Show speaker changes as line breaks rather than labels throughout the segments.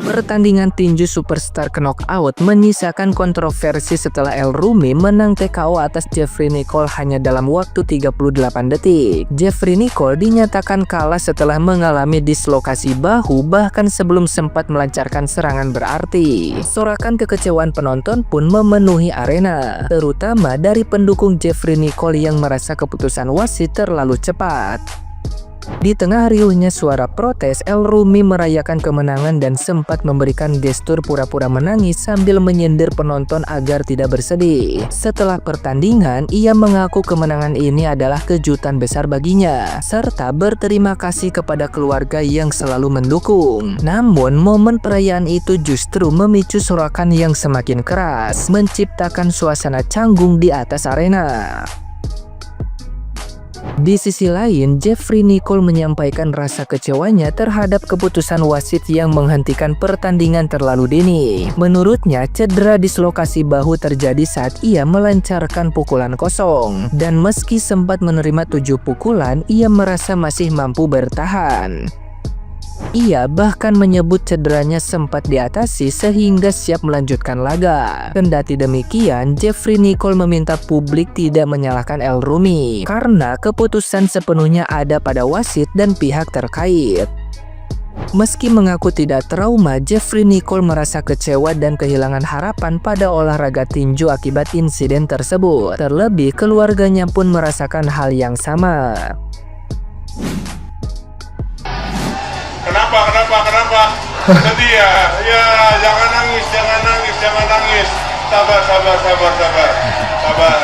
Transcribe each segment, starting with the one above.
Pertandingan tinju superstar knockout menyisakan kontroversi setelah El Rumi menang TKO atas Jeffrey Nicole hanya dalam waktu 38 detik. Jeffrey Nicole dinyatakan kalah setelah mengalami dislokasi bahu bahkan sebelum sempat melancarkan serangan berarti. Sorakan kekecewaan penonton pun memenuhi arena, terutama dari pendukung Jeffrey Nicole yang merasa keputusan wasit terlalu cepat. Di tengah riuhnya suara protes, El Rumi merayakan kemenangan dan sempat memberikan gestur pura-pura menangis sambil menyindir penonton agar tidak bersedih. Setelah pertandingan, ia mengaku kemenangan ini adalah kejutan besar baginya, serta berterima kasih kepada keluarga yang selalu mendukung. Namun, momen perayaan itu justru memicu sorakan yang semakin keras, menciptakan suasana canggung di atas arena. Di sisi lain, Jeffrey Nicole menyampaikan rasa kecewanya terhadap keputusan wasit yang menghentikan pertandingan terlalu dini. Menurutnya, cedera dislokasi bahu terjadi saat ia melancarkan pukulan kosong, dan meski sempat menerima 7 pukulan, ia merasa masih mampu bertahan. Ia bahkan menyebut cederanya sempat diatasi sehingga siap melanjutkan laga. Kendati demikian, Jeffrey Nicole meminta publik tidak menyalahkan El Rumi karena keputusan sepenuhnya ada pada wasit dan pihak terkait. Meski mengaku tidak trauma, Jeffrey Nicole merasa kecewa dan kehilangan harapan pada olahraga tinju akibat insiden tersebut. Terlebih, keluarganya pun merasakan hal yang sama.
Kenapa? Sedih ya? Ya, jangan nangis. Sabar.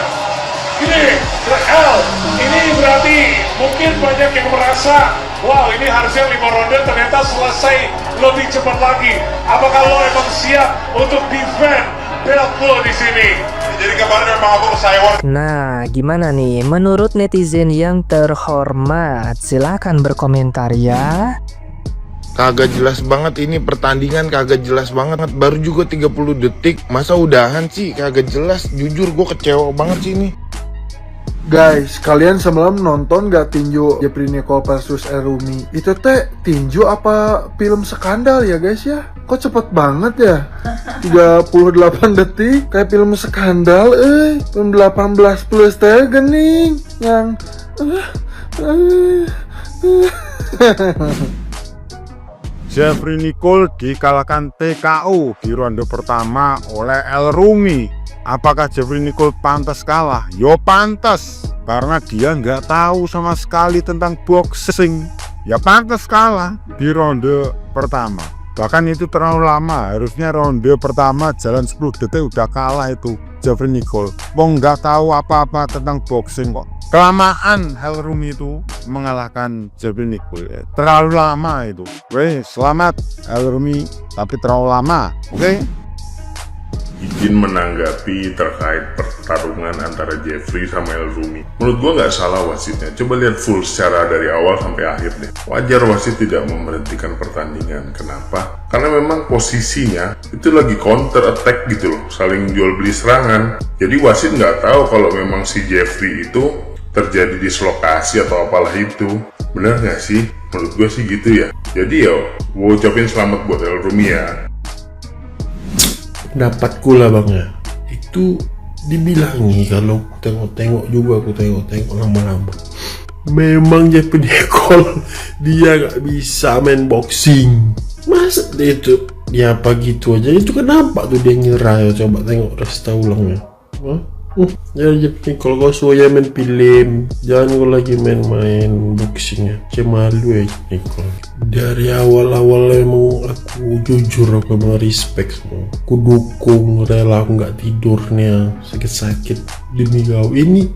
Ini berarti mungkin banyak yang merasa, wow, ini harusnya 5 ronde, ternyata selesai lebih cepat lagi. Apakah lo emang siap untuk defend belt lo di sini? Jadi kemarin memang aku kesayang.
Nah, gimana nih menurut netizen yang terhormat? Silahkan berkomentar ya.
Kagak jelas banget ini pertandingan, kagak jelas banget. Baru juga 30 detik, masa udahan sih? Kagak jelas, jujur gue kecewa banget sih ini.
Guys, kalian semalam nonton gak tinju Jeffrey Nicole versus El Rumi? Itu teh tinju apa film skandal ya guys ya? Kok cepet banget ya? 38 detik kayak film skandal film 18 plus teh gening yang
Jeffrey Nicole dikalahkan TKO di ronde pertama oleh El Rumi. Apakah Jeffrey Nicole pantas kalah? Yo pantas, karena dia nggak tahu sama sekali tentang boxing. Ya pantas kalah di ronde pertama. Bahkan itu terlalu lama, harusnya ronde pertama jalan 10 detik udah kalah itu Jeffrey Nicole. Wong nggak tahu apa-apa tentang boxing kok. Kelamaan El Rumi itu mengalahkan Jeffrey Nicole. Terlalu lama itu. Weh, selamat El Rumi, tapi terlalu lama. Oke?
Izin menanggapi terkait pertarungan antara Jeffrey sama El Rumi. Menurut gua nggak salah wasitnya. Coba lihat full secara dari awal sampai akhir deh. Wajar wasit tidak memberhentikan pertandingan. Kenapa? Karena memang posisinya itu lagi counter attack gitu loh, saling jual beli serangan. Jadi wasit nggak tahu kalau memang si Jeffrey itu terjadi dislokasi atau apalah itu. Bener nggak sih? Menurut gue sih gitu ya. Jadi ya, gue ucapin selamat buat El Rumi ya.
Pendapatku lah bang ya, itu dibilangi kalau tengok-tengok juga, aku tengok-tengok lama-lama. Memang Jeffrey Nicole dia nggak bisa main boxing. Masa dia apa gitu aja? Itu kenapa tuh dia nyerah ya? Coba tengok resta ulangnya. Ya Jeffrey Nicole, kau suaya main film, jangan kau lagi main boxingnya. Malu ya Jeffrey Nicole. Dari awal-awal emang aku jujur, aku emang respect semua. Aku dukung, rela, aku nggak tidurnya sakit-sakit demi kau ini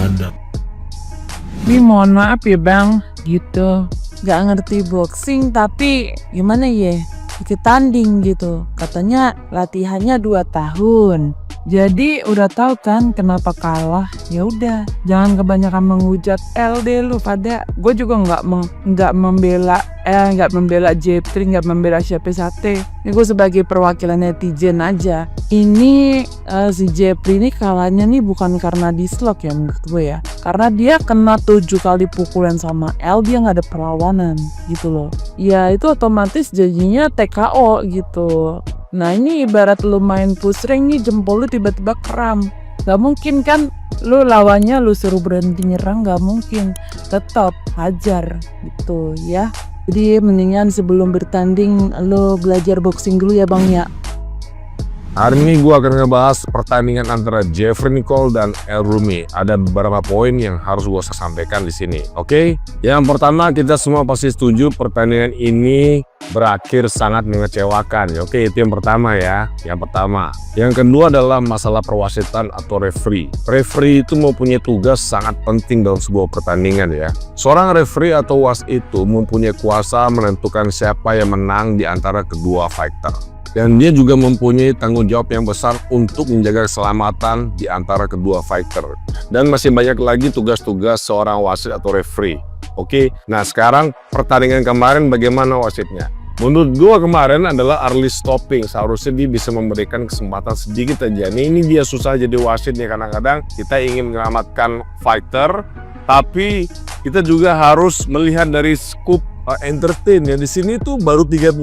ada.
Ini mohon maaf ya bang, gitu. Gak ngerti boxing tapi gimana ya, ikut tanding gitu. Katanya latihannya 2 tahun. Jadi udah tahu kan kenapa kalah? Ya udah, jangan kebanyakan menghujat LD lu pada. Gue juga nggak membela Jeffrey, nggak membela siapa sate. Ini gue sebagai perwakilan netizen aja. Ini si Jeffrey ini kalahnya nih bukan karena dislok ya menurut gue ya. Karena dia kena 7 kali pukulan sama L, dia nggak ada perlawanan gitu loh. Ya itu otomatis jadinya TKO gitu. Nah ini ibarat lu main push ring nih, jempol lu tiba-tiba kram. Gak mungkin kan lu lawannya lu suruh berhenti nyerang, gak mungkin. Tetap hajar gitu ya. Jadi mendingan sebelum bertanding lu belajar boxing dulu ya bang ya.
Hari ini gue akan ngebahas pertandingan antara Jeffrey Nicole dan El Rumi. Ada beberapa poin yang harus gue sampaikan di sini. Oke? Yang pertama, kita semua pasti setuju pertandingan ini berakhir sangat mengecewakan. Oke, itu yang pertama ya. Yang pertama. Yang kedua adalah masalah perwasitan atau referee. Referee itu mempunyai tugas sangat penting dalam sebuah pertandingan ya. Seorang referee atau wasit itu mempunyai kuasa menentukan siapa yang menang di antara kedua fighter. Dan dia juga mempunyai tanggung jawab yang besar untuk menjaga keselamatan di antara kedua fighter. Dan masih banyak lagi tugas-tugas seorang wasit atau referee. Oke, nah sekarang pertandingan kemarin bagaimana wasitnya? Menurut gua kemarin adalah early stopping. Seharusnya dia bisa memberikan kesempatan sedikit aja. Ini dia susah jadi wasit nih, kadang-kadang kita ingin menyelamatkan fighter, tapi kita juga harus melihat dari scoop entertain ya. Di sini tuh baru 38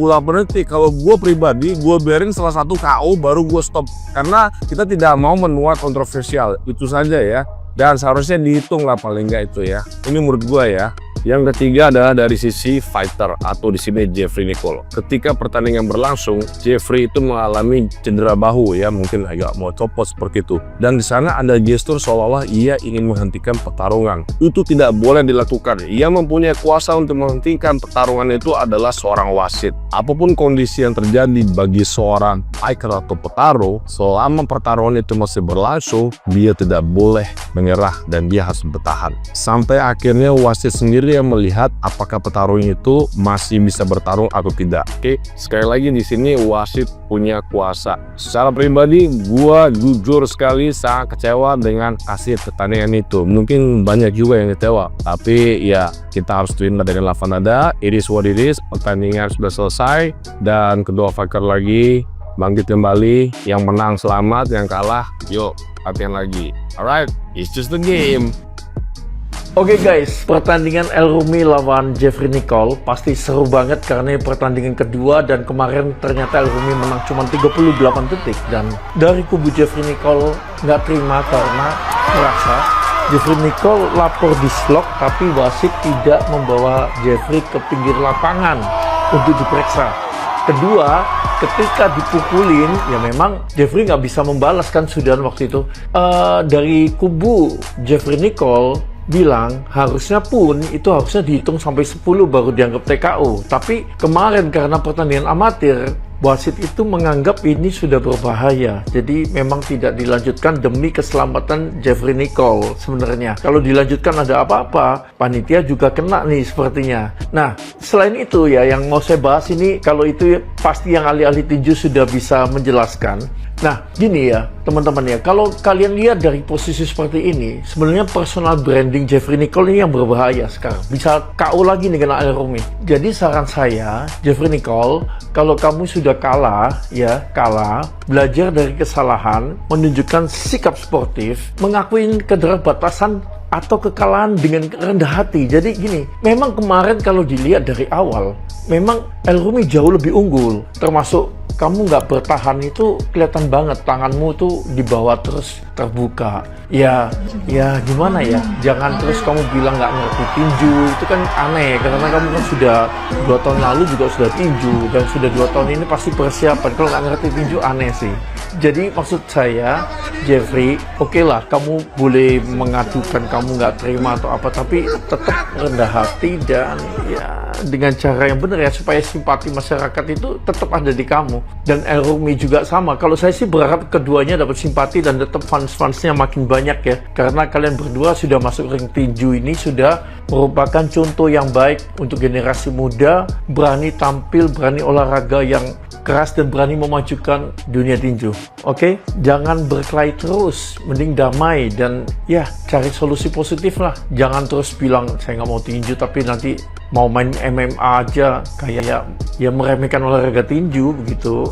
detik. Kalau gue pribadi, gue biarin salah satu KO baru gue stop karena kita tidak mau menuai kontroversial. Itu saja ya. Dan seharusnya dihitung lah paling nggak itu ya. Ini menurut gue ya. Yang ketiga adalah dari sisi fighter atau di sini Jeffrey Nicole. Ketika pertandingan berlangsung, Jeffrey itu mengalami cedera bahu ya, mungkin agak mau copot seperti itu. Dan di sana ada gestur seolah-olah ia ingin menghentikan pertarungan. Itu tidak boleh dilakukan. Ia mempunyai kuasa untuk menghentikan pertarungan itu adalah seorang wasit. Apapun kondisi yang terjadi bagi seorang fighter atau petarung, selama pertarungan itu masih berlangsung, dia tidak boleh menyerah dan dia harus bertahan. Sampai akhirnya wasit sendiri yang melihat apakah petarung itu masih bisa bertarung atau tidak. Oke, sekali lagi di sini wasit punya kuasa. Secara pribadi, gua jujur sekali sangat kecewa dengan hasil pertandingan itu. Mungkin banyak juga yang kecewa, tapi ya kita harus terima dengan lapang dada. It is what it is. Pertandingan sudah selesai dan kedua fighter lagi bangkit kembali. Yang menang selamat, yang kalah yuk latihan lagi. Alright, it's just a game.
Oke guys, pertandingan El Rumi lawan Jeffrey Nicole pasti seru banget karena pertandingan kedua dan kemarin ternyata El Rumi menang cuma 38 detik dan dari kubu Jeffrey Nicole nggak terima karena merasa Jeffrey Nicole lapor dislok tapi wasit tidak membawa Jeffrey ke pinggir lapangan untuk diperiksa. Kedua, ketika dipukulin, ya memang Jeffrey nggak bisa membalas kan sudah waktu itu. Dari kubu Jeffrey Nicole bilang harusnya dihitung sampai 10 baru dianggap TKO. Tapi kemarin karena pertandingan amatir, wasit itu menganggap ini sudah berbahaya. Jadi memang tidak dilanjutkan demi keselamatan Jeffrey Nicole sebenarnya. Kalau dilanjutkan ada apa-apa, panitia juga kena nih sepertinya. Nah, selain itu ya yang mau saya bahas ini, kalau itu pasti yang ahli-ahli tinju sudah bisa menjelaskan. Nah, gini ya teman-teman ya, kalau kalian lihat dari posisi seperti ini, sebenarnya personal branding Jeffrey Nicole ini yang berbahaya sekarang. Bisa KO lagi nih kena El Rumi. Jadi saran saya, Jeffrey Nicole, kalau kamu sudah kalah, belajar dari kesalahan, menunjukkan sikap sportif, mengakuin keterbatasan atau kekalahan dengan rendah hati. Jadi gini, memang kemarin kalau dilihat dari awal, memang El Rumi jauh lebih unggul, termasuk kamu nggak bertahan itu kelihatan banget, tanganmu tuh di bawah terus terbuka. Ya gimana ya, jangan terus kamu bilang nggak ngerti tinju, itu kan aneh karena kamu kan sudah 2 tahun lalu juga sudah tinju dan sudah 2 tahun ini pasti persiapan. Kalau nggak ngerti tinju aneh sih. Jadi maksud saya, Jeffrey, oke lah kamu boleh mengadukan kamu nggak terima atau apa, tapi tetap rendah hati dan ya dengan cara yang benar ya, supaya simpati masyarakat itu tetap ada di kamu. Dan El Rumi juga sama. Kalau saya sih berharap keduanya dapat simpati dan tetap fans-fansnya makin banyak ya, karena kalian berdua sudah masuk ring tinju ini sudah merupakan contoh yang baik untuk generasi muda, berani tampil, berani olahraga yang keras dan berani memajukan dunia tinju. Oke? Jangan berkelahi terus, mending damai dan ya cari solusi positif lah. Jangan terus bilang saya nggak mau tinju tapi nanti mau main MMA aja, kayak ya meremehkan olahraga tinju begitu.